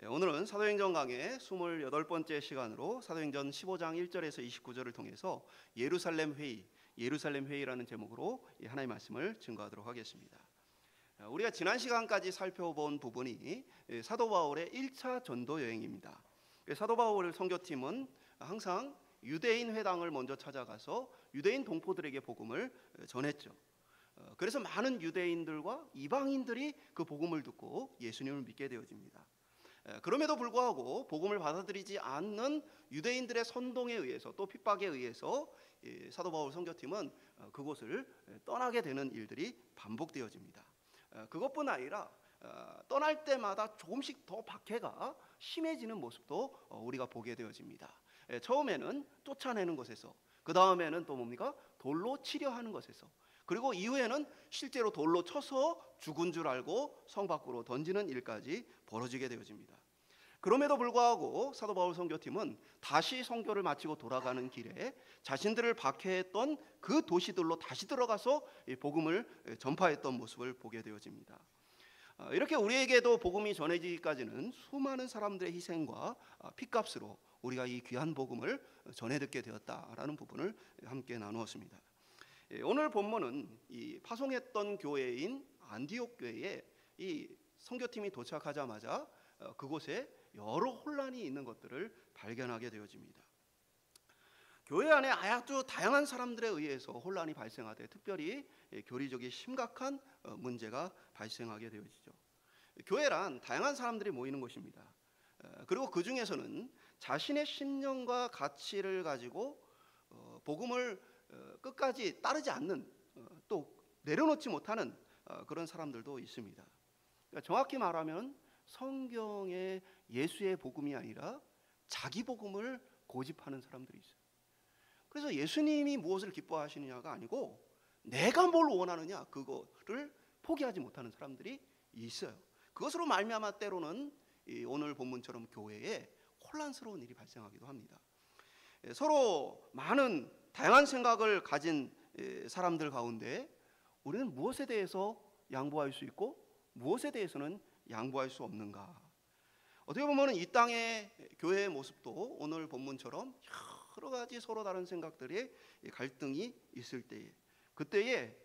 오늘은 사도행전 강의 28번째 시간으로 사도행전 15장 1절에서 29절을 통해서 예루살렘 회의라는 제목으로 하나님의 말씀을 증거하도록 하겠습니다. 우리가 지난 시간까지 살펴본 부분이 사도 바울의 1차 전도 여행입니다. 사도 바울 선교팀은 항상 유대인 회당을 먼저 찾아가서 유대인 동포들에게 복음을 전했죠. 그래서 많은 유대인들과 이방인들이 그 복음을 듣고 예수님을 믿게 되어집니다. 그럼에도 불구하고 복음을 받아들이지 않는 유대인들의 선동에 의해서 또 핍박에 의해서 사도 바울 선교팀은 그곳을 떠나게 되는 일들이 반복되어집니다. 그것뿐 아니라 떠날 때마다 조금씩 더 박해가 심해지는 모습도 우리가 보게 되어집니다. 처음에는 쫓아내는 것에서, 그 다음에는 또 뭡니까? 돌로 치려 하는 것에서, 그리고 이후에는 실제로 돌로 쳐서 죽은 줄 알고 성 밖으로 던지는 일까지 벌어지게 되어집니다. 그럼에도 불구하고 사도 바울 선교팀은 다시 선교를 마치고 돌아가는 길에 자신들을 박해했던 그 도시들로 다시 들어가서 복음을 전파했던 모습을 보게 되어집니다. 이렇게 우리에게도 복음이 전해지기까지는 수많은 사람들의 희생과 핏값으로 우리가 이 귀한 복음을 전해 듣게 되었다라는 부분을 함께 나누었습니다. 오늘 본문은 이 파송했던 교회인 안디옥 교회에 이 선교팀이 도착하자마자 그곳에 여러 혼란이 있는 것들을 발견하게 되어집니다. 교회 안에 아주 다양한 사람들에 의해서 혼란이 발생하되 특별히 교리적인 심각한 문제가 발생하게 되어지죠. 교회란 다양한 사람들이 모이는 곳입니다. 그리고 그 중에서는 자신의 신념과 가치를 가지고 복음을 끝까지 따르지 않는, 또 내려놓지 못하는 그런 사람들도 있습니다. 그러니까 정확히 말하면 성경의 예수의 복음이 아니라 자기 복음을 고집하는 사람들이 있어요. 그래서 예수님이 무엇을 기뻐하시느냐가 아니고 내가 뭘 원하느냐, 그거를 포기하지 못하는 사람들이 있어요. 그것으로 말미암아 때로는 오늘 본문처럼 교회에 혼란스러운 일이 발생하기도 합니다. 서로 많은 다양한 생각을 가진 사람들 가운데 우리는 무엇에 대해서 양보할 수 있고 무엇에 대해서는 양보할 수 없는가? 어떻게 보면 이 땅의 교회의 모습도 오늘 본문처럼 여러 가지 서로 다른 생각들의 갈등이 있을 때에, 그때에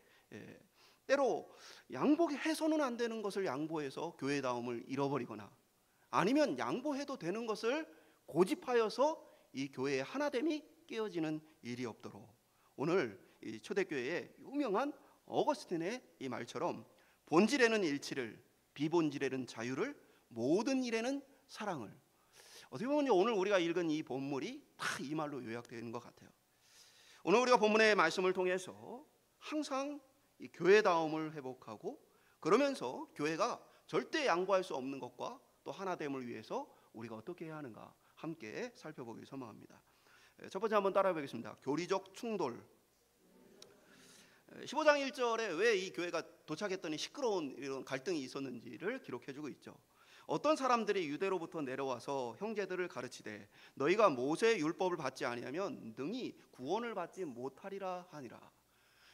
때로 양보해서는 안 되는 것을 양보해서 교회다움을 잃어버리거나, 아니면 양보해도 되는 것을 고집하여서 이 교회의 하나됨이 깨어지는 일이 없도록 오늘 이 초대교회의 유명한 어거스틴의 이 말처럼 본질에는 일치를, 비본질에는 자유를, 모든 일에는 사랑을, 어떻게 보면 오늘 우리가 읽은 이 본문이 다 이 말로 요약되는 것 같아요. 오늘 우리가 본문의 말씀을 통해서 항상 이 교회다움을 회복하고, 그러면서 교회가 절대 양보할 수 없는 것과 또 하나됨을 위해서 우리가 어떻게 해야 하는가 함께 살펴보기 소망합니다. 첫 번째 한번 따라해 보겠습니다. 교리적 충돌. 15장 1절에 왜 이 교회가 도착했더니 시끄러운 이런 갈등이 있었는지를 기록해주고 있죠. 어떤 사람들이 유대로부터 내려와서 형제들을 가르치되 너희가 모세의 율법을 받지 아니하면 능히 구원을 받지 못하리라 하니라.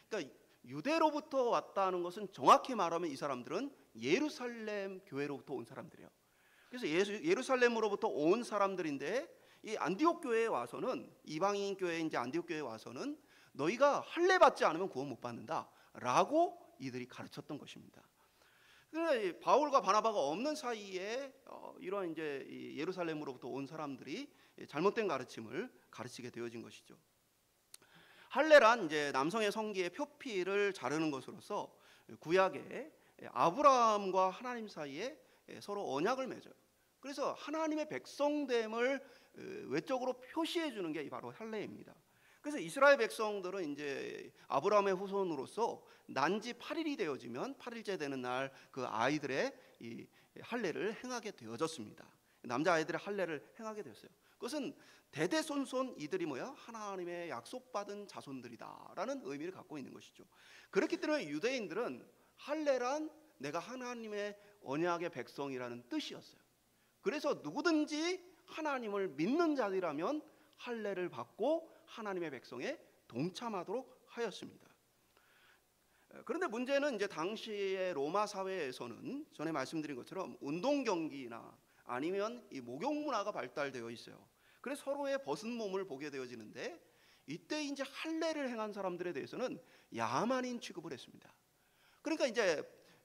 그러니까 유대로부터 왔다는 것은 정확히 말하면 이 사람들은 예루살렘 교회로부터 온 사람들이에요. 그래서 예루살렘으로부터 온 사람들인데 이 안디옥 교회에 와서는, 이방인 교회인 이제 안디옥 교회에 와서는 너희가 할례 받지 않으면 구원 못 받는다라고 이들이 가르쳤던 것입니다. 그러나 바울과 바나바가 없는 사이에 이러한 이제 예루살렘으로부터 온 사람들이 잘못된 가르침을 가르치게 되어진 것이죠. 할례란 이제 남성의 성기의 표피를 자르는 것으로서 구약에 아브라함과 하나님 사이에 서로 언약을 맺어요. 그래서 하나님의 백성됨을 외적으로 표시해 주는 게 바로 할례입니다. 그래서 이스라엘 백성들은 이제 아브라함의 후손으로서 난지 8일이 되어지면 8일째 되는 날 그 아이들의 이 할례를 행하게 되어졌습니다. 남자 아이들의 할례를 행하게 되었어요. 그것은 대대손손 이들이 하나님의 약속받은 자손들이다라는 의미를 갖고 있는 것이죠. 그렇기 때문에 유대인들은 할례란 내가 하나님의 언약의 백성이라는 뜻이었어요. 그래서 누구든지 하나님을 믿는 자들이라면 할례를 받고 하나님의 백성에 동참하도록 하였습니다. 그런데 문제는 이제 당시의 로마 사회에서는 전에 말씀드린 것처럼 운동 경기나 아니면 이 목욕 문화가 발달되어 있어요. 그래서 서로의 벗은 몸을 보게 되어지는데, 이때 이제 할례를 행한 사람들에 대해서는 야만인 취급을 했습니다. 그러니까 이제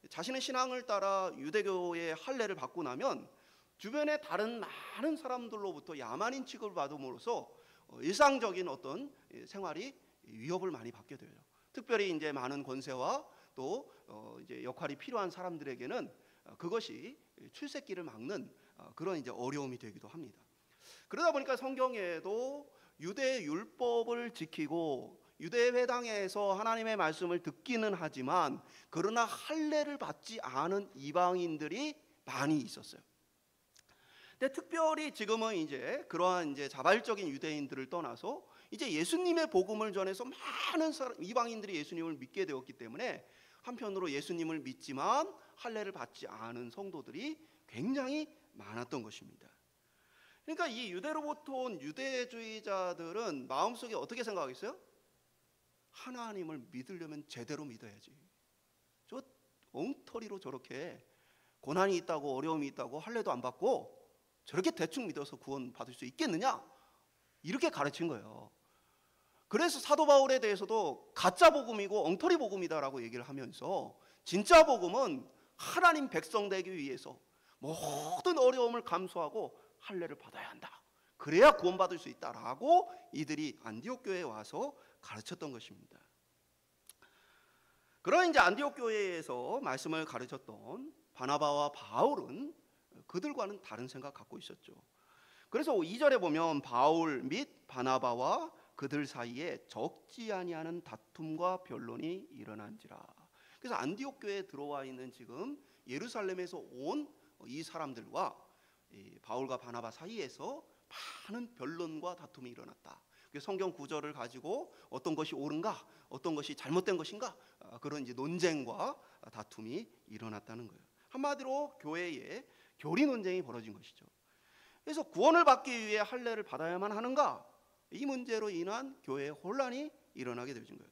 자신의 신앙을 따라 유대교의 할례를 받고 나면 주변의 다른 많은 사람들로부터 야만인 취급을 받음으로써 일상적인 어떤 생활이 위협을 많이 받게 돼요. 특별히 이제 많은 권세와 또 이제 역할이 필요한 사람들에게는 그것이 출세길을 막는 그런 이제 어려움이 되기도 합니다. 그러다 보니까 성경에도 유대 율법을 지키고 유대 회당에서 하나님의 말씀을 듣기는 하지만 그러나 할례를 받지 않은 이방인들이 많이 있었어요. 근데 특별히 지금은 이제 그러한 이제 자발적인 유대인들을 떠나서 이제 예수님의 복음을 전해서 많은 이방인들이 예수님을 믿게 되었기 때문에 한편으로 예수님을 믿지만 할례를 받지 않은 성도들이 굉장히 많았던 것입니다. 그러니까 이 유대로부터 온 유대주의자들은 마음속에 어떻게 생각하겠어요? 하나님을 믿으려면 제대로 믿어야지. 저 엉터리로 저렇게 고난이 있다고 어려움이 있다고 할례도 안 받고 저렇게 대충 믿어서 구원 받을 수 있겠느냐? 이렇게 가르친 거예요. 그래서 사도 바울에 대해서도 가짜 복음이고 엉터리 복음이다라고 얘기를 하면서 진짜 복음은 하나님 백성 되기 위해서 모든 어려움을 감수하고 할례를 받아야 한다. 그래야 구원받을 수 있다라고 이들이 안디옥 교회에 와서 가르쳤던 것입니다. 그런 이제 안디옥 교회에서 말씀을 가르쳤던 바나바와 바울은 그들과는 다른 생각 갖고 있었죠. 그래서 2절에 보면 바울 및 바나바와 그들 사이에 적지 아니하는 다툼과 변론이 일어난지라. 그래서 안디옥 교회에 들어와 있는 지금 예루살렘에서 온 이 사람들과 바울과 바나바 사이에서 많은 변론과 다툼이 일어났다. 성경 구절을 가지고 어떤 것이 옳은가, 어떤 것이 잘못된 것인가, 그런 이제 논쟁과 다툼이 일어났다는 거예요. 한마디로 교회에 교리 논쟁이 벌어진 것이죠. 그래서 구원을 받기 위해 할례를 받아야만 하는가, 이 문제로 인한 교회의 혼란이 일어나게 되어진 거예요.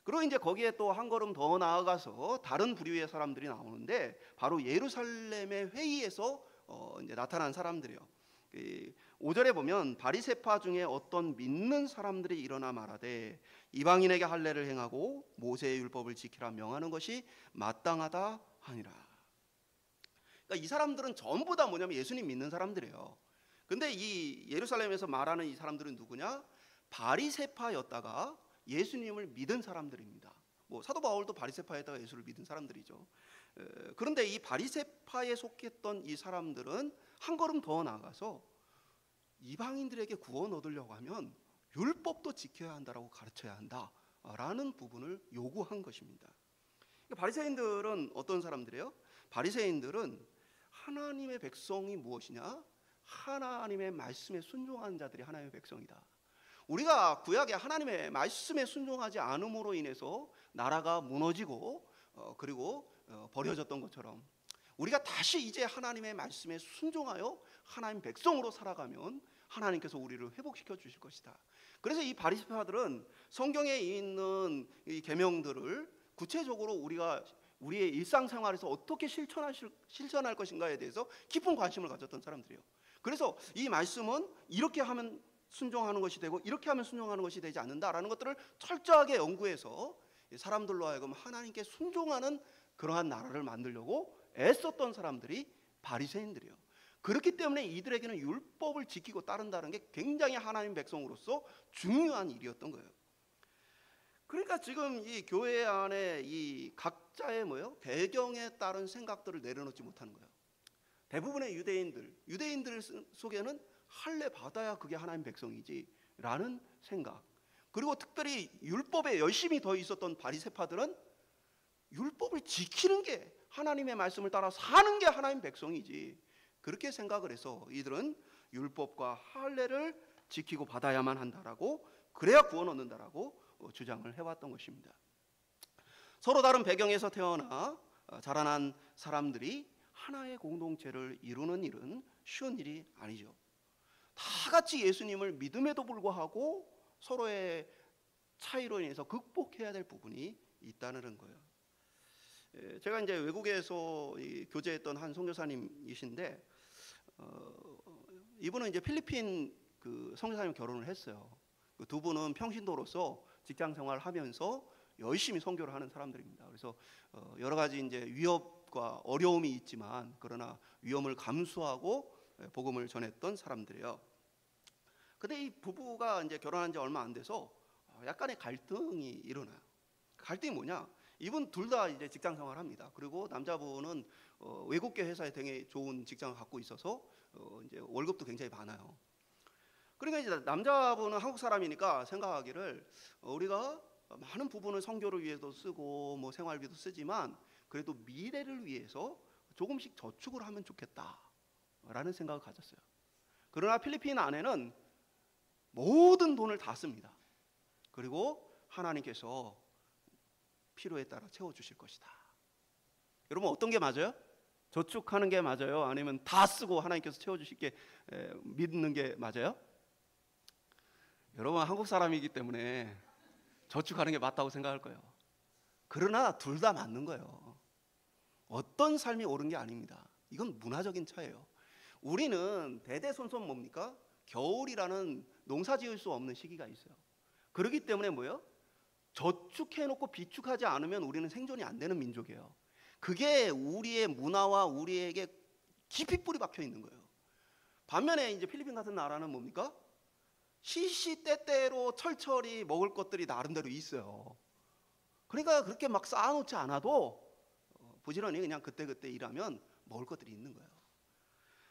그리고 이제 거기에 또 한 걸음 더 나아가서 다른 부류의 사람들이 나오는데 바로 예루살렘의 회의에서 이제 나타난 사람들이에요. 5절에 보면 바리새파 중에 어떤 믿는 사람들이 일어나 말하되 이방인에게 할례를 행하고 모세의 율법을 지키라 명하는 것이 마땅하다 하니라. 그러니까 이 사람들은 전부 다 뭐냐면 예수님 믿는 사람들이에요. 근데 이 예루살렘에서 말하는 이 사람들은 누구냐? 바리새파였다가 예수님을 믿은 사람들입니다. 뭐 사도 바울도 바리새파에다가 예수를 믿은 사람들이죠. 그런데 이 바리새파에 속했던 이 사람들은 한 걸음 더 나아가서 이방인들에게 구원 얻으려고 하면 율법도 지켜야 한다라고 가르쳐야 한다라는 부분을 요구한 것입니다. 바리새인들은 어떤 사람들이에요? 바리새인들은 하나님의 백성이 무엇이냐? 하나님의 말씀에 순종하는 자들이 하나님의 백성이다. 우리가 구약에 하나님의 말씀에 순종하지 않음으로 인해서 나라가 무너지고 그리고 버려졌던 것처럼 우리가 다시 이제 하나님의 말씀에 순종하여 하나님 백성으로 살아가면 하나님께서 우리를 회복시켜 주실 것이다. 그래서 이 바리새파들은 성경에 있는 이 계명들을 구체적으로 우리가 우리의 일상생활에서 어떻게 실천할 것인가에 대해서 깊은 관심을 가졌던 사람들이에요. 그래서 이 말씀은 이렇게 하면 순종하는 것이 되고 이렇게 하면 순종하는 것이 되지 않는다라는 것들을 철저하게 연구해서 사람들로 하여금 하나님께 순종하는 그러한 나라를 만들려고 애썼던 사람들이 바리새인들이에요. 그렇기 때문에 이들에게는 율법을 지키고 따른다는 게 굉장히 하나님 백성으로서 중요한 일이었던 거예요. 그러니까 지금 이 교회 안에 이 각자의 배경에 따른 생각들을 내려놓지 못하는 거예요. 대부분의 유대인들 속에는 할례 받아야 그게 하나님 백성이지 라는 생각, 그리고 특별히 율법에 열심히 더 있었던 바리새파들은 율법을 지키는 게 하나님의 말씀을 따라 사는 게 하나님 백성이지, 그렇게 생각을 해서 이들은 율법과 할례를 지키고 받아야만 한다라고, 그래야 구원 얻는다라고 주장을 해왔던 것입니다. 서로 다른 배경에서 태어나 자라난 사람들이 하나의 공동체를 이루는 일은 쉬운 일이 아니죠. 다 같이 예수님을 믿음에도 불구하고 서로의 차이로 인해서 극복해야 될 부분이 있다는 거예요. 제가 이제 외국에서 교제했던 한 선교사님이신데 이분은 이제 필리핀 그 선교사님 결혼을 했어요. 그 두 분은 평신도로서 직장 생활하면서 열심히 선교를 하는 사람들입니다. 그래서 여러 가지 이제 위협과 어려움이 있지만 그러나 위험을 감수하고 복음을 전했던 사람들이에요. 근데 이 부부가 이제 결혼한 지 얼마 안 돼서 약간의 갈등이 일어나요. 갈등이 뭐냐? 이분 둘 다 이제 직장 생활합니다. 그리고 남자분은 외국계 회사에 되게 좋은 직장을 갖고 있어서 이제 월급도 굉장히 많아요. 그러니까 이제 남자분은 한국 사람이니까 생각하기를 우리가 많은 부분을 선교를 위해서 쓰고 뭐 생활비도 쓰지만 그래도 미래를 위해서 조금씩 저축을 하면 좋겠다라는 생각을 가졌어요. 그러나 필리핀 아내는 모든 돈을 다 씁니다. 그리고 하나님께서 필요에 따라 채워주실 것이다. 여러분 어떤 게 맞아요? 저축하는 게 맞아요? 아니면 다 쓰고 하나님께서 채워주실게 믿는 게 맞아요? 여러분 한국 사람이기 때문에 저축하는 게 맞다고 생각할 거예요. 그러나 둘 다 맞는 거예요. 어떤 삶이 옳은 게 아닙니다. 이건 문화적인 차이예요. 우리는 대대손손 뭡니까? 겨울이라는 농사 지을 수 없는 시기가 있어요. 그렇기 때문에 뭐예요? 저축해놓고 비축하지 않으면 우리는 생존이 안 되는 민족이에요. 그게 우리의 문화와 우리에게 깊이 뿌리 박혀 있는 거예요. 반면에 이제 필리핀 같은 나라는 뭡니까? 시시때때로 철철이 먹을 것들이 나름대로 있어요. 그러니까 그렇게 막 쌓아놓지 않아도 부지런히 그냥 그때그때 일하면 먹을 것들이 있는 거예요.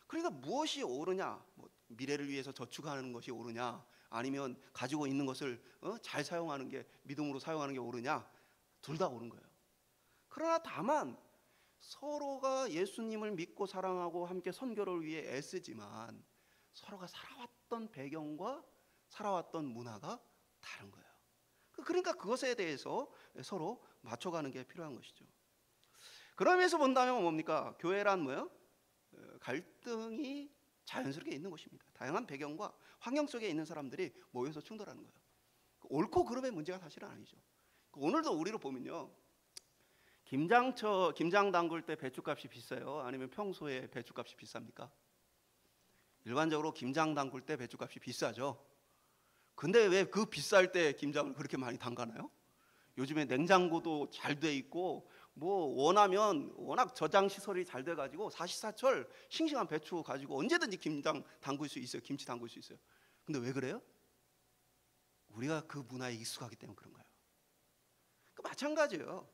그러니까 무엇이 옳으냐? 뭐 미래를 위해서 저축하는 것이 옳으냐? 아니면 가지고 있는 것을 잘 사용하는 게 믿음으로 사용하는 게 옳으냐? 둘 다 옳은 거예요. 그러나 다만 서로가 예수님을 믿고 사랑하고 함께 선교를 위해 애쓰지만 서로가 살아왔던 배경과 살아왔던 문화가 다른 거예요. 그러니까 그것에 대해서 서로 맞춰가는 게 필요한 것이죠. 그러면서 본다면 뭡니까? 교회란 뭐예요? 갈등이 자연스럽게 있는 것입니다. 다양한 배경과 환경 속에 있는 사람들이 모여서 충돌하는 거예요. 옳고 그름의 문제가 사실은 아니죠. 오늘도 우리를 보면요, 김장 담글 때 배추값이 비싸요? 아니면 평소에 배추값이 비쌉니까? 일반적으로 김장 담글 때 배추값이 비싸죠. 근데 왜 그 비쌀 때 김장을 그렇게 많이 담가나요? 요즘에 냉장고도 잘 돼 있고 뭐 원하면 워낙 저장 시설이 잘 돼 가지고 사시사철 싱싱한 배추 가지고 언제든지 김장 담글 수 있어요. 김치 담글 수 있어요. 근데 왜 그래요? 우리가 그 문화에 익숙하기 때문에 그런 거예요. 마찬가지예요.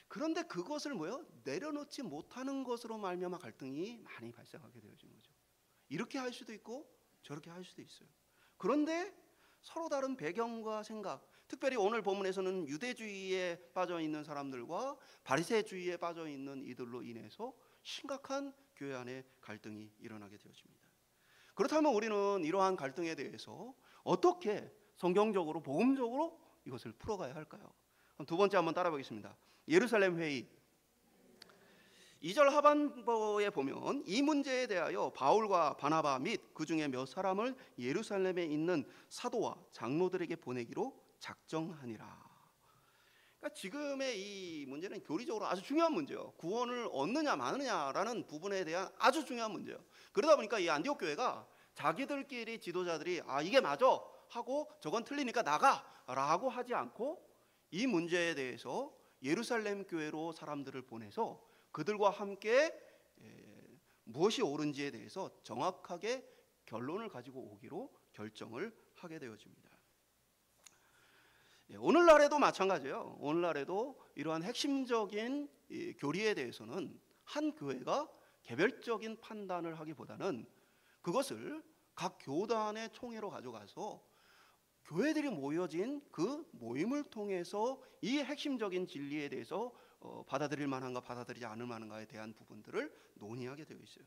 그런데 그것을 뭐요? 내려놓지 못하는 것으로 말미암아 갈등이 많이 발생하게 되어지는 거죠. 이렇게 할 수도 있고 저렇게 할 수도 있어요. 그런데 서로 다른 배경과 생각, 특별히 오늘 본문에서는 유대주의에 빠져 있는 사람들과 바리새주의에 빠져 있는 이들로 인해서 심각한 교회 안에 갈등이 일어나게 되어집니다. 그렇다면 우리는 이러한 갈등에 대해서 어떻게 성경적으로 복음적으로 이것을 풀어가야 할까요? 그럼 두 번째 한번 따라 보겠습니다. 예루살렘 회의 2절 하반부에 보면 이 문제에 대하여 바울과 바나바 및 그 중에 몇 사람을 예루살렘에 있는 사도와 장로들에게 보내기로 작정하니라. 그러니까 지금의 이 문제는 교리적으로 아주 중요한 문제예요. 구원을 얻느냐 마느냐라는 부분에 대한 아주 중요한 문제예요. 그러다 보니까 이 안디옥 교회가 자기들끼리 지도자들이 이게 맞아 하고 저건 틀리니까 나가라고 하지 않고 이 문제에 대해서 예루살렘 교회로 사람들을 보내서 그들과 함께 무엇이 옳은지에 대해서 정확하게 결론을 가지고 오기로 결정을 하게 되어집니다. 오늘날에도 마찬가지예요. 오늘날에도 이러한 핵심적인 교리에 대해서는 한 교회가 개별적인 판단을 하기보다는 그것을 각 교단의 총회로 가져가서 교회들이 모여진 그 모임을 통해서 이 핵심적인 진리에 대해서 받아들일 만한가 받아들이지 않을 만한가에 대한 부분들을 논의하게 되어 있어요.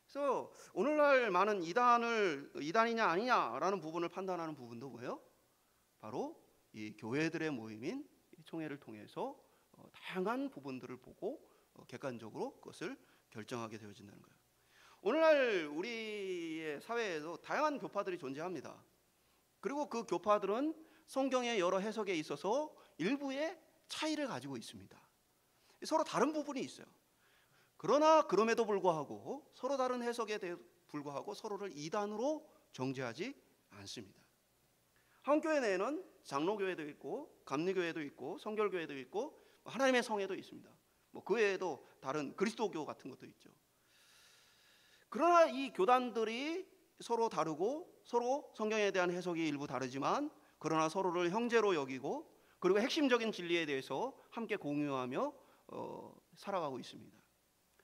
그래서 오늘날 많은 이단이냐 아니냐라는 부분을 판단하는 부분도 뭐예요? 바로 이 교회들의 모임인 총회를 통해서 다양한 부분들을 보고 객관적으로 그것을 결정하게 되어진다는 거예요. 오늘날 우리의 사회에도 다양한 교파들이 존재합니다. 그리고 그 교파들은 성경의 여러 해석에 있어서 일부의 차이를 가지고 있습니다. 서로 다른 부분이 있어요. 그러나 그럼에도 불구하고 서로 다른 해석에 불구하고 서로를 이단으로 정죄하지 않습니다. 한 교회 내에는 장로교회도 있고 감리교회도 있고 성결교회도 있고 하나님의 성회도 있습니다. 그 외에도 다른 그리스도교 같은 것도 있죠. 그러나 이 교단들이 서로 다르고 서로 성경에 대한 해석이 일부 다르지만 그러나 서로를 형제로 여기고 그리고 핵심적인 진리에 대해서 함께 공유하며 살아가고 있습니다.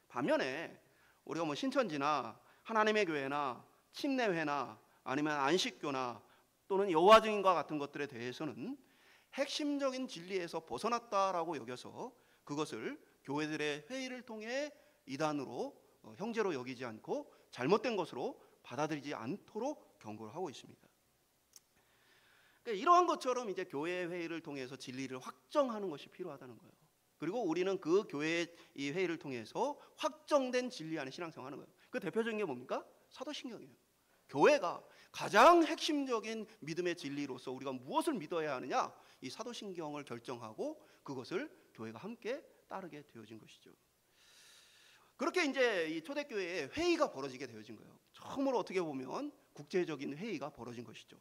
반면에 우리가 신천지나 하나님의 교회나 침례회나 아니면 안식교나 또는 여호와 증인과 같은 것들에 대해서는 핵심적인 진리에서 벗어났다라고 여겨서 그것을 교회들의 회의를 통해 이단으로 형제로 여기지 않고 잘못된 것으로 받아들이지 않도록 경고를 하고 있습니다. 그러니까 이러한 것처럼 이제 교회 회의를 통해서 진리를 확정하는 것이 필요하다는 거예요. 그리고 우리는 그 교회 이 회의를 통해서 확정된 진리 안에 신앙생활하는 거예요. 그 대표적인 게 뭡니까? 사도신경이에요. 교회가 가장 핵심적인 믿음의 진리로서 우리가 무엇을 믿어야 하느냐, 이 사도신경을 결정하고 그것을 교회가 함께 따르게 되어진 것이죠. 그렇게 이제 이 초대교회에 회의가 벌어지게 되어진 거예요. 처음으로 어떻게 보면 국제적인 회의가 벌어진 것이죠.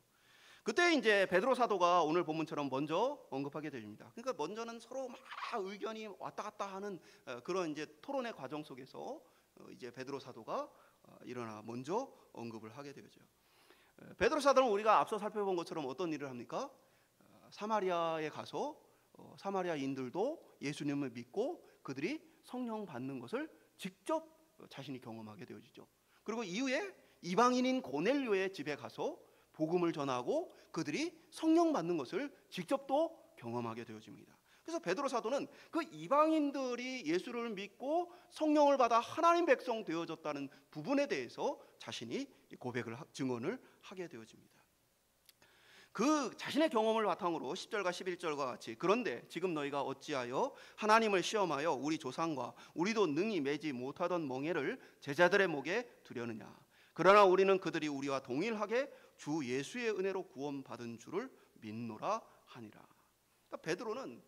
그때 이제 베드로 사도가 오늘 본문처럼 먼저 언급하게 됩니다. 그러니까 먼저는 서로 막 의견이 왔다 갔다 하는 그런 이제 토론의 과정 속에서 이제 베드로 사도가 일어나 먼저 언급을 하게 되죠. 베드로 사도는 우리가 앞서 살펴본 것처럼 어떤 일을 합니까? 사마리아에 가서 사마리아인들도 예수님을 믿고 그들이 성령 받는 것을 직접 자신이 경험하게 되어지죠. 그리고 이후에 이방인인 고넬료의 집에 가서 복음을 전하고 그들이 성령 받는 것을 직접 또 경험하게 되어집니다. 그래서 베드로 사도는 그 이방인들이 예수를 믿고 성령을 받아 하나님 백성 되어졌다는 부분에 대해서 자신이 고백을 증언을 하게 되어집니다. 그 자신의 경험을 바탕으로 10절과 11절과 같이 그런데 지금 너희가 어찌하여 하나님을 시험하여 우리 조상과 우리도 능히 매지 못하던 멍에를 제자들의 목에 두려느냐. 그러나 우리는 그들이 우리와 동일하게 주 예수의 은혜로 구원받은 줄을 믿노라 하니라. 그러니까 베드로는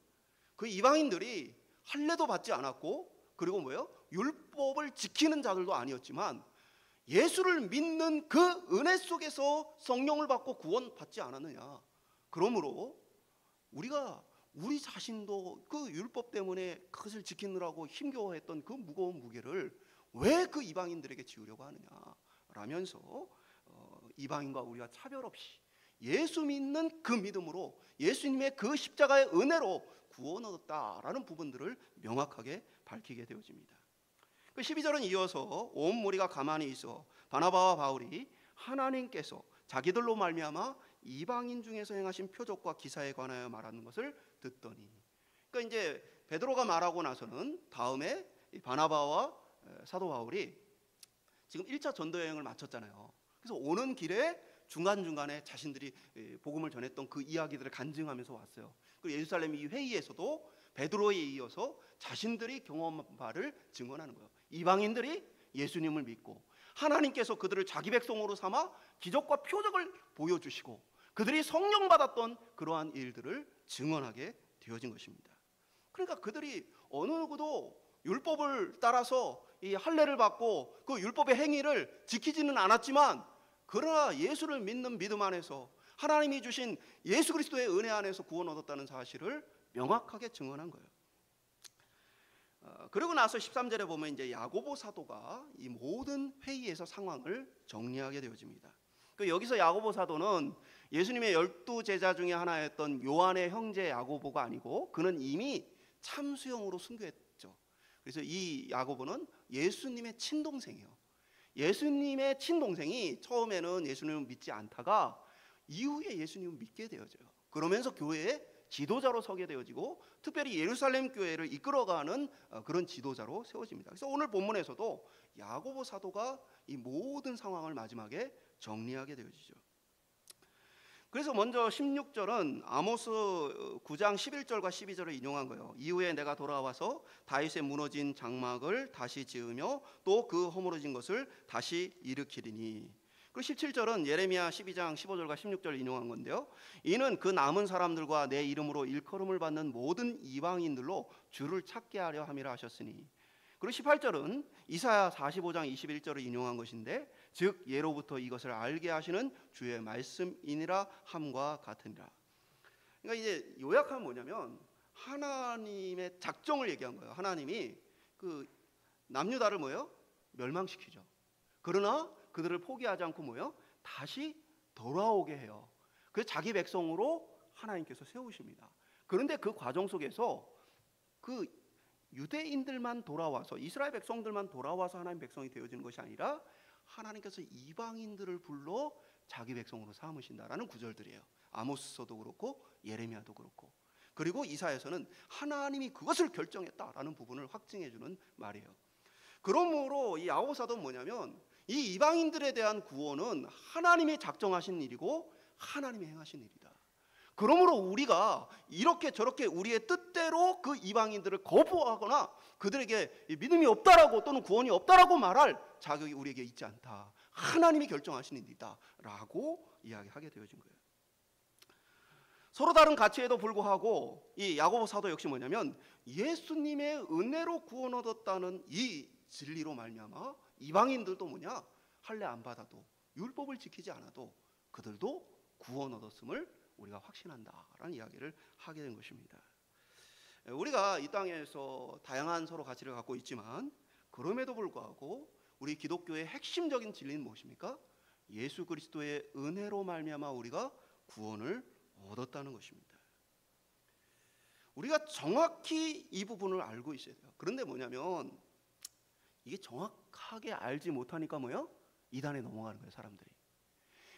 그 이방인들이 할례도 받지 않았고 그리고 율법을 지키는 자들도 아니었지만 예수를 믿는 그 은혜 속에서 성령을 받고 구원받지 않았느냐. 그러므로 우리 자신도 그 율법 때문에 그것을 지키느라고 힘겨워했던 그 무거운 무게를 왜 그 이방인들에게 지우려고 하느냐 라면서 이방인과 우리가 차별 없이 예수 믿는 그 믿음으로 예수님의 그 십자가의 은혜로 구원 얻었다라는 부분들을 명확하게 밝히게 되어집니다. 그 12절은 이어서 온 무리가 가만히 있어 바나바와 바울이 하나님께서 자기들로 말미암아 이방인 중에서 행하신 표적과 기사에 관하여 말하는 것을 듣더니, 그러니까 이제 베드로가 말하고 나서는 다음에 바나바와 사도 바울이 지금 1차 전도 여행을 마쳤잖아요. 그래서 오는 길에 중간중간에 자신들이 복음을 전했던 그 이야기들을 간증하면서 왔어요. 그리고 예루살렘 이 회의에서도 베드로에 이어서 자신들이 경험한 바를 증언하는 거예요. 이방인들이 예수님을 믿고 하나님께서 그들을 자기 백성으로 삼아 기적과 표적을 보여주시고 그들이 성령 받았던 그러한 일들을 증언하게 되어진 것입니다. 그러니까 그들이 어느 누구도 율법을 따라서 이 할례를 받고 그 율법의 행위를 지키지는 않았지만 그러나 예수를 믿는 믿음 안에서 하나님이 주신 예수 그리스도의 은혜 안에서 구원 얻었다는 사실을 명확하게 증언한 거예요. 그리고 나서 13절에 보면 이제 야고보 사도가 이 모든 회의에서 상황을 정리하게 되어집니다. 여기서 야고보 사도는 예수님의 12제자 중에 하나였던 요한의 형제 야고보가 아니고 그는 이미 참수형으로 순교했죠. 그래서 이 야고보는 예수님의 친동생이에요. 예수님의 친동생이 처음에는 예수님을 믿지 않다가 이후에 예수님을 믿게 되어져요. 그러면서 교회의 지도자로 서게 되어지고 특별히 예루살렘 교회를 이끌어가는 그런 지도자로 세워집니다. 그래서 오늘 본문에서도 야고보 사도가 이 모든 상황을 마지막에 정리하게 되어지죠. 그래서 먼저 16절은 아모스 9장 11절과 12절을 인용한 거예요. 이후에 내가 돌아와서 다윗의 무너진 장막을 다시 지으며 또 그 허물어진 것을 다시 일으키리니. 그 17절은 예레미야 12장 15절과 16절을 인용한 건데요. 이는 그 남은 사람들과 내 이름으로 일컬음을 받는 모든 이방인들로 주를 찾게 하려 함이라 하셨으니. 그리고 18절은 이사야 45장 21절을 인용한 것인데 즉 예로부터 이것을 알게 하시는 주의 말씀이니라 함과 같으니라. 그러니까 이제 요약하면 뭐냐면 하나님의 작정을 얘기한 거예요. 하나님이 그 남유다를 뭐예요? 멸망시키죠. 그러나 그들을 포기하지 않고 뭐예요? 다시 돌아오게 해요. 그래서 자기 백성으로 하나님께서 세우십니다. 그런데 그 과정 속에서 그 유대인들만 돌아와서 이스라엘 백성들만 돌아와서 하나님 백성이 되어지는 것이 아니라 하나님께서 이방인들을 불러 자기 백성으로 삼으신다라는 구절들이에요. 아모스서도 그렇고 예레미야도 그렇고, 그리고 이사야서는 하나님이 그것을 결정했다라는 부분을 확증해 주는 말이에요. 그러므로 이 야고보 사도는 뭐냐면 이 이방인들에 대한 구원은 하나님이 작정하신 일이고 하나님이 행하신 일이다. 그러므로 우리가 이렇게 저렇게 우리의 뜻대로 그 이방인들을 거부하거나 그들에게 믿음이 없다라고 또는 구원이 없다라고 말할 자격이 우리에게 있지 않다. 하나님이 결정하신 일이다 라고 이야기하게 되어진 거예요. 서로 다른 가치에도 불구하고 이 야고보 사도 역시 뭐냐면 예수님의 은혜로 구원 얻었다는 이 진리로 말미암아 이방인들도 뭐냐, 할례 안 받아도 율법을 지키지 않아도 그들도 구원 얻었음을 우리가 확신한다라는 이야기를 하게 된 것입니다. 우리가 이 땅에서 다양한 서로 가치를 갖고 있지만 그럼에도 불구하고 우리 기독교의 핵심적인 진리는 무엇입니까? 예수 그리스도의 은혜로 말미암아 우리가 구원을 얻었다는 것입니다. 우리가 정확히 이 부분을 알고 있어야 돼요. 그런데 뭐냐면 이게 정확하게 알지 못하니까 뭐예요? 이단에 넘어가는 거예요, 사람들이.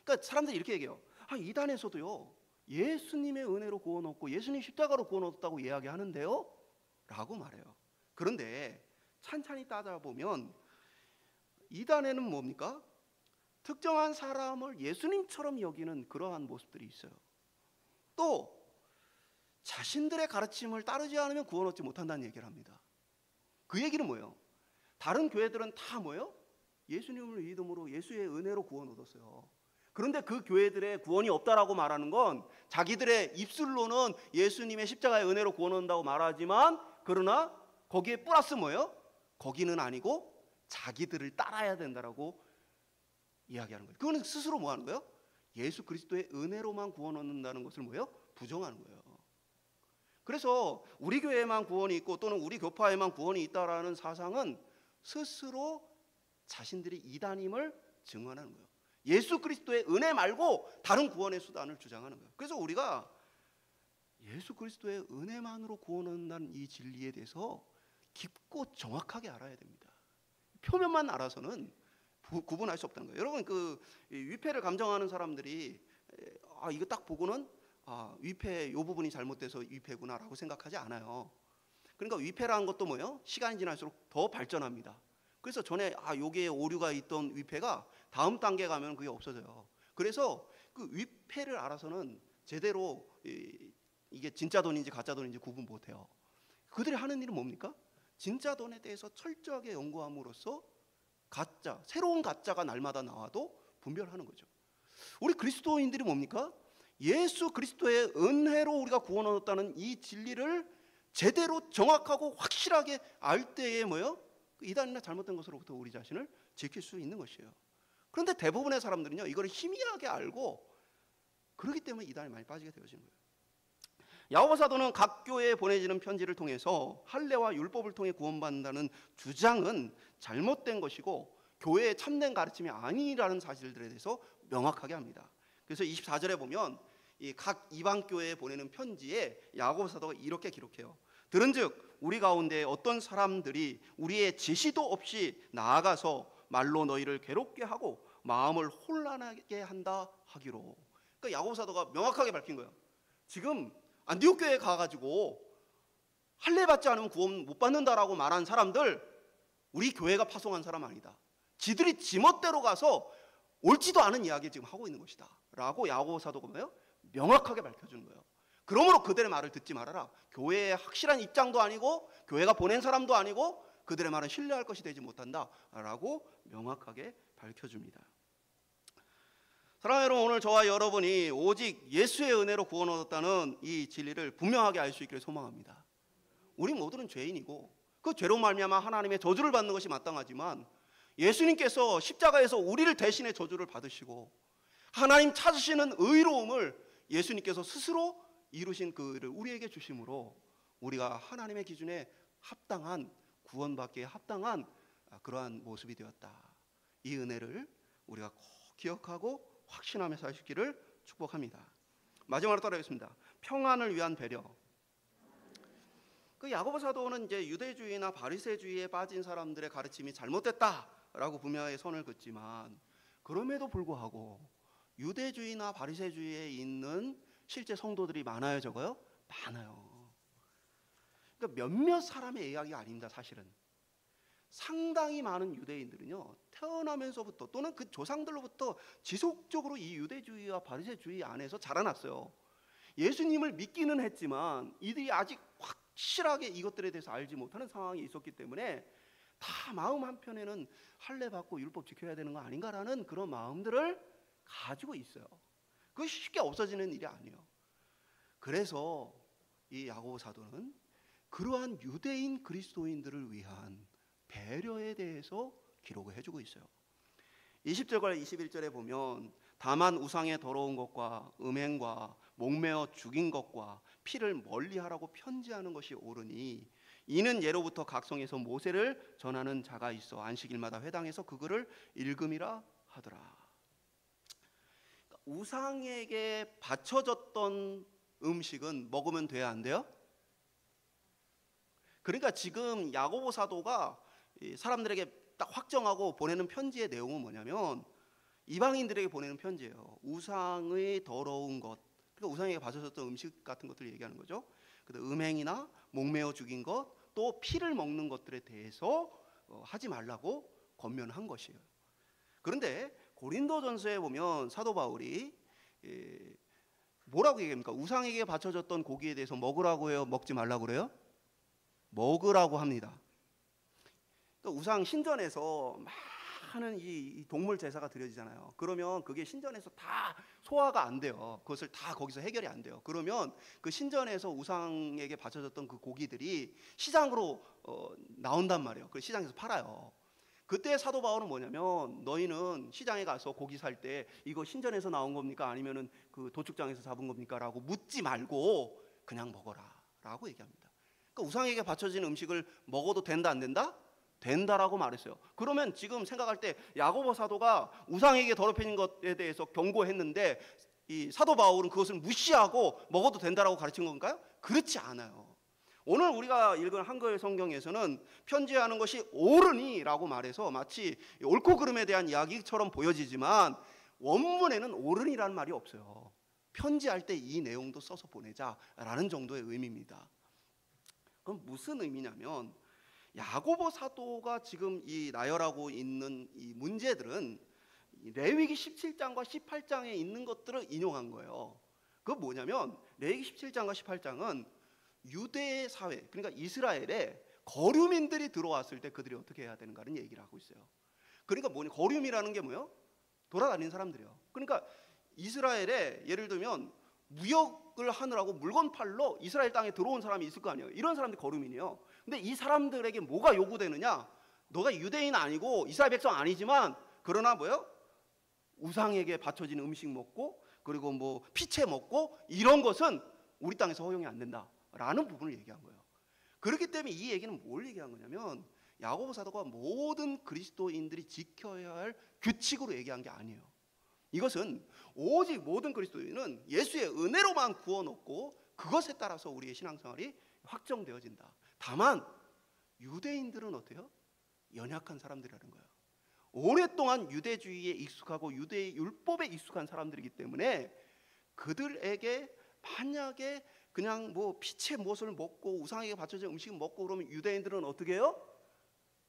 그러니까 사람들이 이렇게 얘기해요. 이단에서도요 예수님의 은혜로 구원 얻고 예수님 십자가로 구원 얻었다고 이야기하는데요 라고 말해요. 그런데 찬찬히 따져보면 이단에는 뭡니까? 특정한 사람을 예수님처럼 여기는 그러한 모습들이 있어요. 또 자신들의 가르침을 따르지 않으면 구원 얻지 못한다는 얘기를 합니다. 그 얘기는 뭐예요? 다른 교회들은 다 뭐예요? 예수님을 믿음으로 예수의 은혜로 구원 얻었어요. 그런데 그 교회들의 구원이 없다라고 말하는 건 자기들의 입술로는 예수님의 십자가의 은혜로 구원 얻는다고 말하지만 그러나 거기에 플러스 뭐예요? 거기는 아니고 자기들을 따라야 된다라고 이야기하는 거예요. 그거는 스스로 뭐 하는 거예요? 예수 그리스도의 은혜로만 구원 얻는다는 것을 뭐예요? 부정하는 거예요. 그래서 우리 교회에만 구원이 있고 또는 우리 교파에만 구원이 있다라는 사상은 스스로 자신들이 이단임을 증언하는 거예요. 예수 그리스도의 은혜 말고 다른 구원의 수단을 주장하는 거예요. 그래서 우리가 예수 그리스도의 은혜만으로 구원 얻는다는 이 진리에 대해서 깊고 정확하게 알아야 됩니다. 표면만 알아서는 구분할 수 없다는 거예요. 여러분 그 위패를 감정하는 사람들이 이거 딱 보고는 위패 요 부분이 잘못돼서 위패구나라고 생각하지 않아요. 그러니까 위패라는 것도 뭐예요? 시간이 지날수록 더 발전합니다. 그래서 전에 여기에 오류가 있던 위패가 다음 단계 가면 그게 없어져요. 그래서 그 위패를 알아서는 제대로 이게 진짜 돈인지 가짜 돈인지 구분 못해요. 그들이 하는 일은 뭡니까? 진짜 돈에 대해서 철저하게 연구함으로써 가짜, 새로운 가짜가 날마다 나와도 분별하는 거죠. 우리 그리스도인들이 뭡니까? 예수 그리스도의 은혜로 우리가 구원 얻었다는 이 진리를 제대로 정확하고 확실하게 알 때에 뭐예요? 이단이나 잘못된 것으로부터 우리 자신을 지킬 수 있는 것이에요. 그런데 대부분의 사람들은요 이걸 희미하게 알고 그렇기 때문에 이단에 많이 빠지게 되어지는 거예요. 야고보 사도는 각 교회에 보내지는 편지를 통해서 할례와 율법을 통해 구원받는다는 주장은 잘못된 것이고 교회의 참된 가르침이 아니라는 사실들에 대해서 명확하게 합니다. 그래서 24절에 보면 이 각 이방 교회에 보내는 편지에 야고보 사도가 이렇게 기록해요. 들은즉 우리 가운데 어떤 사람들이 우리의 지시도 없이 나아가서 말로 너희를 괴롭게 하고 마음을 혼란하게 한다 하기로. 그러니까 야고보 사도가 명확하게 밝힌 거예요. 지금 안디옥 교회에 가가지고 할례 받지 않으면 구원 못 받는다라고 말한 사람들 우리 교회가 파송한 사람 아니다. 지들이 지멋대로 가서 옳지도 않은 이야기 지금 하고 있는 것이다 라고 야고보 사도가 뭐예요? 명확하게 밝혀주는 거예요. 그러므로 그들의 말을 듣지 말아라. 교회의 확실한 입장도 아니고 교회가 보낸 사람도 아니고 그들의 말은 신뢰할 것이 되지 못한다 라고 명확하게 밝혀줍니다. 사랑하는 여러분, 오늘 저와 여러분이 오직 예수의 은혜로 구원 얻었다는 이 진리를 분명하게 알 수 있기를 소망합니다. 우리 모두는 죄인이고 그 죄로 말미암아 하나님의 저주를 받는 것이 마땅하지만 예수님께서 십자가에서 우리를 대신해 저주를 받으시고 하나님 찾으시는 의로움을 예수님께서 스스로 이루신 그 의를 우리에게 주심으로 우리가 하나님의 기준에 합당한 구원받기에 합당한 그러한 모습이 되었다. 이 은혜를 우리가 꼭 기억하고 확신하며 살 수 있기를 축복합니다. 마지막으로 따라하겠습니다. 평안을 위한 배려. 그 야고보 사도는 이제 유대주의나 바리새주의에 빠진 사람들의 가르침이 잘못됐다라고 분명히 선을 긋지만 그럼에도 불구하고 유대주의나 바리새주의에 있는 실제 성도들이 많아요, 적어요? 많아요. 그러니까 몇몇 사람의 이야기가 아닙니다, 사실은. 상당히 많은 유대인들은요, 태어나면서부터 또는 그 조상들로부터 지속적으로 이 유대주의와 바리새주의 안에서 자라났어요. 예수님을 믿기는 했지만 이들이 아직 확실하게 이것들에 대해서 알지 못하는 상황이 있었기 때문에 다 마음 한편에는 할례 받고 율법 지켜야 되는 거 아닌가라는 그런 마음들을 가지고 있어요. 그것이 쉽게 없어지는 일이 아니에요. 그래서 이 야고보 사도는 그러한 유대인 그리스도인들을 위한 배려에 대해서 기록을 해주고 있어요. 20절과 21절에 보면 다만 우상의 더러운 것과 음행과 목매어 죽인 것과 피를 멀리하라고 편지하는 것이 옳으니 이는 예로부터 각성에서 모세를 전하는 자가 있어 안식일마다 회당에서 그 글을 읽음이라 하더라. 우상에게 바쳐졌던 음식은 먹으면 돼야 안 돼요? 그러니까 지금 야고보 사도가 사람들에게 딱 확정하고 보내는 편지의 내용은 뭐냐면 이방인들에게 보내는 편지예요. 우상의 더러운 것, 그러니까 우상에게 바쳐졌던 음식 같은 것들을 얘기하는 거죠. 그다음 음행이나 목매어 죽인 것, 또 피를 먹는 것들에 대해서 하지 말라고 권면한 것이에요. 그런데 고린도전서에 보면 사도 바울이 뭐라고 얘기합니까? 우상에게 바쳐졌던 고기에 대해서 먹으라고 해요? 먹지 말라고 그래요? 먹으라고 합니다. 그러니까 우상 신전에서 많은 이 동물 제사가 드려지잖아요. 그러면 그게 신전에서 다 소화가 안 돼요. 그것을 다 거기서 해결이 안 돼요. 그러면 그 신전에서 우상에게 바쳐졌던 그 고기들이 시장으로 나온단 말이에요. 그 시장에서 팔아요. 그때 사도 바울은 뭐냐면 너희는 시장에 가서 고기 살 때 이거 신전에서 나온 겁니까? 아니면은 그 도축장에서 잡은 겁니까? 라고 묻지 말고 그냥 먹어라 라고 얘기합니다. 그러니까 우상에게 바쳐진 음식을 먹어도 된다 안 된다? 된다라고 말했어요. 그러면 지금 생각할 때 야고보 사도가 우상에게 더럽혀진 것에 대해서 경고했는데 이 사도 바울은 그것을 무시하고 먹어도 된다라고 가르친 건가요? 그렇지 않아요. 오늘 우리가 읽은 한글 성경에서는 편지하는 것이 옳으니라고 말해서 마치 옳고 그름에 대한 이야기처럼 보여지지만 원문에는 옳으니라는 말이 없어요. 편지할 때 이 내용도 써서 보내자라는 정도의 의미입니다. 그럼 무슨 의미냐면 야고보 사도가 지금 이 나열하고 있는 이 문제들은 레위기 17장과 18장에 있는 것들을 인용한 거예요. 그건 뭐냐면 레위기 17장과 18장은 유대의 사회, 그러니까 이스라엘에 거류민들이 들어왔을 때 그들이 어떻게 해야 되는가는 얘기를 하고 있어요. 그러니까 뭐냐, 거류민이라는 게 뭐예요? 돌아다니는 사람들이에요. 그러니까 이스라엘에 예를 들면 무역을 하느라고 물건 팔러 이스라엘 땅에 들어온 사람이 있을 거 아니에요. 이런 사람들이 거류민이에요. 근데 이 사람들에게 뭐가 요구되느냐? 너가 유대인 아니고 이스라엘 백성 아니지만 그러나 뭐예요? 우상에게 바쳐진 음식 먹고 그리고 뭐 피채 먹고 이런 것은 우리 땅에서 허용이 안 된다라는 부분을 얘기한 거예요. 그렇기 때문에 이 얘기는 뭘 얘기한 거냐면 야고보 사도가 모든 그리스도인들이 지켜야 할 규칙으로 얘기한 게 아니에요. 이것은 오직 모든 그리스도인은 예수의 은혜로만 구원 얻고 그것에 따라서 우리의 신앙생활이 확정되어진다. 다만 유대인들은 어때요? 연약한 사람들이라는 거예요. 오랫동안 유대주의에 익숙하고 유대의 율법에 익숙한 사람들이기 때문에 그들에게 만약에 그냥 뭐 피채 무엇을 먹고 우상에게 바쳐진 음식을 먹고 그러면 유대인들은 어떻게 해요?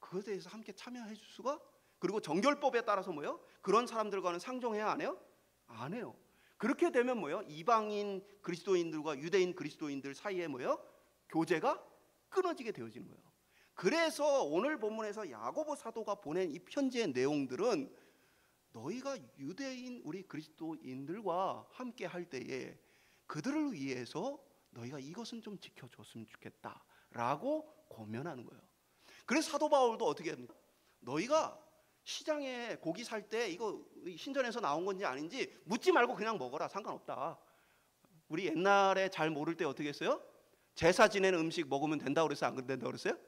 그것에 대해서 함께 참여해 줄 수가, 그리고 정결법에 따라서 뭐요? 그런 사람들과는 상종해야 안 해요? 안 해요. 그렇게 되면 뭐요? 이방인 그리스도인들과 유대인 그리스도인들 사이에 뭐요? 교제가 끊어지게 되어지는 거예요. 그래서 오늘 본문에서 야고보 사도가 보낸 이 편지의 내용들은 너희가 유대인 우리 그리스도인들과 함께 할 때에 그들을 위해서 너희가 이것은 좀 지켜줬으면 좋겠다라고 권면하는 거예요. 그래서 사도 바울도 어떻게 합니까? 너희가 시장에 고기 살 때 이거 신전에서 나온 건지 아닌지 묻지 말고 그냥 먹어라. 상관없다. 우리 옛날에 잘 모를 때 어떻게 했어요? 제사 지내는 음식 먹으면 된다고 그랬어요? 안 된다고 그랬어요?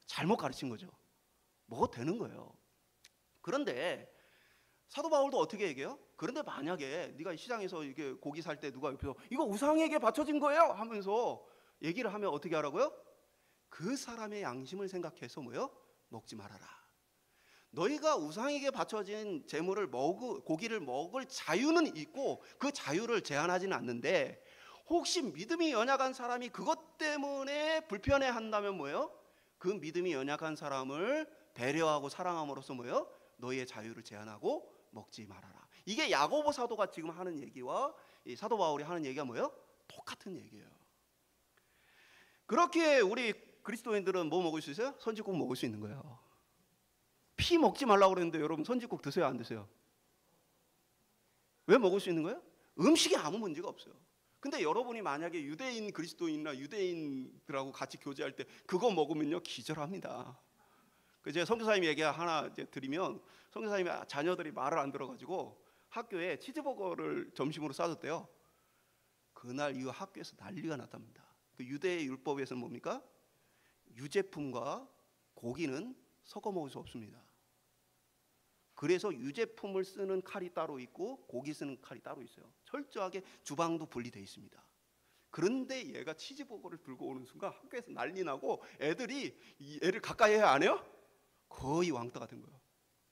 잘못 가르친 거죠. 먹어도 되는 거예요. 그런데 사도 바울도 어떻게 얘기해요? 그런데 만약에 네가 시장에서 이게 고기 살 때 누가 옆에서 이거 우상에게 바쳐진 거예요 하면서 얘기를 하면 어떻게 하라고요? 그 사람의 양심을 생각해서 뭐요? 먹지 말아라. 너희가 우상에게 바쳐진 제물을 고기를 먹을 자유는 있고 그 자유를 제한하지는 않는데 혹시 믿음이 연약한 사람이 그것 때문에 불편해한다면 뭐예요? 그 믿음이 연약한 사람을 배려하고 사랑함으로써 뭐예요? 너희의 자유를 제한하고 먹지 말아라. 이게 야고보 사도가 지금 하는 얘기와 이 사도 바울이 하는 얘기가 뭐예요? 똑같은 얘기예요. 그렇게 우리 그리스도인들은 뭐 먹을 수 있어요? 선지국 먹을 수 있는 거예요. 피 먹지 말라고 그랬는데 여러분 선지국 드세요 안 드세요? 왜 먹을 수 있는 거예요? 음식에 아무 문제가 없어요. 근데 여러분이 만약에 유대인 그리스도인이나 유대인들하고 같이 교제할 때 그거 먹으면요 기절합니다. 제가 선교사님 얘기 하나 이제 드리면 선교사님의 자녀들이 말을 안 들어가지고 학교에 치즈버거를 점심으로 싸줬대요. 그날 이후 학교에서 난리가 났답니다. 그 유대의 율법에서는 뭡니까? 유제품과 고기는 섞어 먹을 수 없습니다. 그래서 유제품을 쓰는 칼이 따로 있고 고기 쓰는 칼이 따로 있어요. 철저하게 주방도 분리되어 있습니다. 그런데 얘가 치즈버거를 들고 오는 순간 학교에서 난리 나고 애들이 얘를 가까이 해야 안 해요? 거의 왕따가 된 거예요.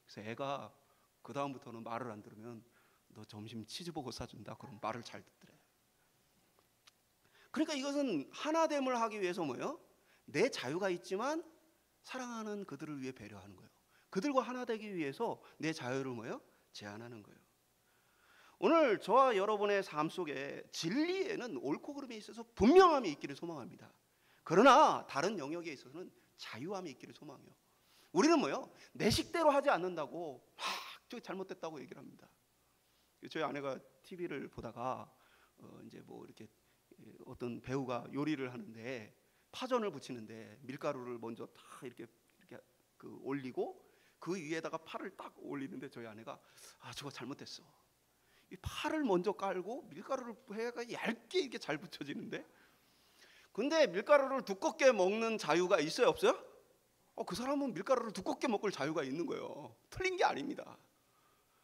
그래서 애가 그 다음부터는 말을 안 들으면 너 점심 치즈버거 사준다. 그럼 말을 잘 듣더래. 그러니까 이것은 하나됨을 하기 위해서 뭐예요? 내 자유가 있지만 사랑하는 그들을 위해 배려하는 거예요. 그들과 하나 되기 위해서 내 자유를 뭐예요? 제한하는 거예요. 오늘 저와 여러분의 삶 속에 진리에는 옳고 그름에 있어서 분명함이 있기를 소망합니다. 그러나 다른 영역에 있어서는 자유함이 있기를 소망해요. 우리는 뭐요? 내 식대로 하지 않는다고 막 저 잘못됐다고 얘기를 합니다. 저희 아내가 TV를 보다가 이제 뭐 이렇게 어떤 배우가 요리를 하는데 파전을 부치는데 밀가루를 먼저 다 이렇게 그 올리고 그 위에다가 파를 딱 올리는데 저희 아내가 저거 잘못됐어. 이 파를 먼저 깔고 밀가루를 해가 얇게 이렇게 잘 붙여지는데 근데 밀가루를 두껍게 먹는 자유가 있어요 없어요? 그 사람은 밀가루를 두껍게 먹을 자유가 있는 거예요. 틀린 게 아닙니다.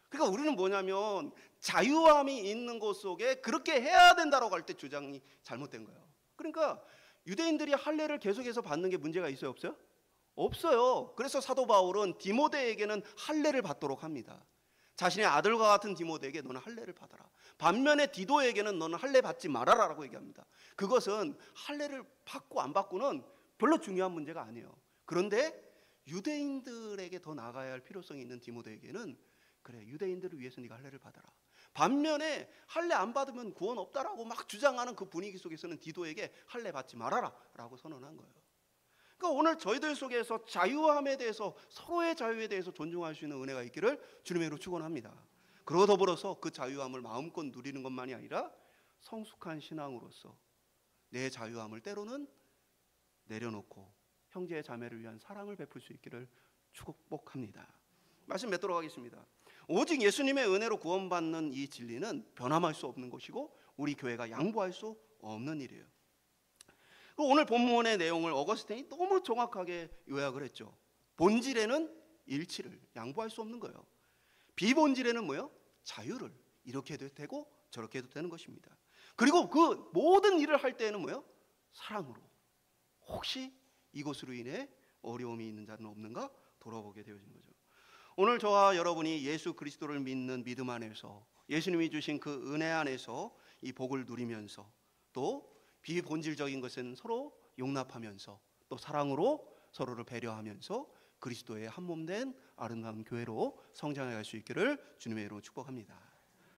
그러니까 우리는 뭐냐면 자유함이 있는 곳 속에 그렇게 해야 된다라고 할 때 주장이 잘못된 거예요. 그러니까 유대인들이 할례를 계속해서 받는 게 문제가 있어요 없어요? 없어요. 그래서 사도 바울은 디모데에게는 할례를 받도록 합니다. 자신의 아들과 같은 디모데에게 너는 할례를 받아라. 반면에 디도에게는 너는 할례 받지 말아라라고 얘기합니다. 그것은 할례를 받고 안 받고는 별로 중요한 문제가 아니에요. 그런데 유대인들에게 더 나아가야 할 필요성이 있는 디모데에게는 그래 유대인들을 위해서 네가 할례를 받아라. 반면에 할례 안 받으면 구원 없다라고 막 주장하는 그 분위기 속에서는 디도에게 할례 받지 말아라라고 선언한 거예요. 그러니까 오늘 저희들 속에서 자유함에 대해서 서로의 자유에 대해서 존중할 수 있는 은혜가 있기를 주님의 이름으로 축원합니다. 그러고 더불어서 그 자유함을 마음껏 누리는 것만이 아니라 성숙한 신앙으로서 내 자유함을 때로는 내려놓고 형제 자매를 위한 사랑을 베풀 수 있기를 축복합니다. 말씀 맺도록 하겠습니다. 오직 예수님의 은혜로 구원받는 이 진리는 변함할 수 없는 것이고 우리 교회가 양보할 수 없는 일이에요. 오늘 본문의 내용을 어거스틴이 너무 정확하게 요약을 했죠. 본질에는 일치를 양보할 수 없는 거예요. 비본질에는 뭐예요? 자유를 이렇게 해도 되고 저렇게 해도 되는 것입니다. 그리고 그 모든 일을 할 때에는 뭐예요? 사랑으로. 혹시 이것으로 인해 어려움이 있는 자는 없는가 돌아보게 되어진 거죠. 오늘 저와 여러분이 예수 그리스도를 믿는 믿음 안에서 예수님이 주신 그 은혜 안에서 이 복을 누리면서 또 비본질적인 것은 서로 용납하면서 또 사랑으로 서로를 배려하면서 그리스도의 한 몸된 아름다운 교회로 성장해 갈 수 있기를 주님의 이름으로 축복합니다.